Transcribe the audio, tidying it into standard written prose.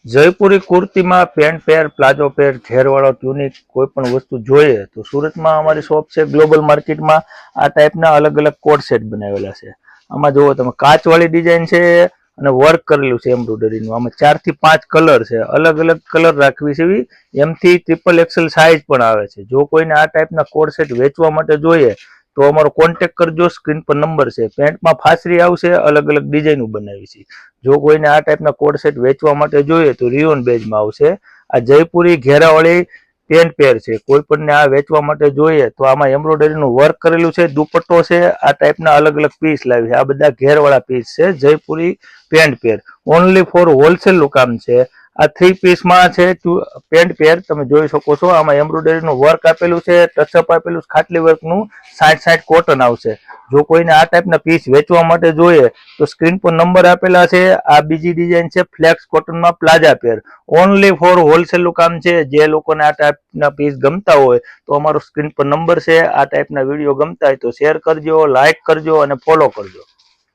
Jaipuri કુર્તીમાં pant પેર, palazzo પેર, ઘેરવાળો tunic કોઈ પણ વસ્તુ જોઈએ તો સુરતમાં અમારી શોપ છે ગ્લોબલ માર્કેટમાં. આ ટાઈપના અલગ અલગ કોડ સેટ બનાવેલા છે. આમાં જુઓ તમે કાચવાળી ડિઝાઇન છે અને વર્ક કરેલું છે એમ્બ્રોઇડરીનું. આમાં 4 થી 5 કલર છે, અલગ અલગ કલર રાખવી છે. એમથી XXL સાઇઝ પણ આવે છે. જો કોઈને આ ટાઈપના કોડ સેટ વેચવા માટે જોઈએ તો અમારો કોન્ટેક્ટ કરજો, સ્ક્રીન પર નંબર છે. પેન્ટમાં ફાસરી આવશે, અલગ અલગ ડિઝાઇનો બનાવી છે. જો કોઈને આ ટાઈપના કોડ સેટ વેચવા માટે જોઈએ તો રિયોન બેજમાં આવશે. આ જયપુરી ઘેરાવાળી પેન્ટ પેર છે. કોઈ પણને આ વેચવા માટે જોઈએ તો આમાં એમ્બ્રોઇડરીનું વર્ક કરેલું છે, દુપટ્ટો છે. આ ટાઈપના અલગ અલગ પીસ લાવી છે. આ બધા ઘેરવાળા પીસ છે, જયપુરી pant pair. Only for wholesale નું કામ છે. આ 3 પીસમાં છે પેન્ટ પેર, તમે જોઈ શકો છો. આમાં એમ્બ્રોઇડરીનું વર્ક આપેલું છે, ટચઅપ આપેલું છે, ખાટલી વર્કનું. 60 કોટન આવશે. જો કોઈને આ ટાઈપના પીસ વેચવા માટે જોઈએ તો સ્ક્રીન પર નંબર આપેલા છે. આ બીજી ડિઝાઇન છે ફ્લેક્સ કોટનમાં palazzo pair. Only for wholesale નું કામ છે. જે લોકોને આ ટાઈપના પીસ ગમતા હોય તો અમારો સ્ક્રીન પર નંબર છે. આ ટાઈપના વિડીયો ગમતા હોય તો શેર કરજો, લાઈક કરજો અને ફોલો કરજો.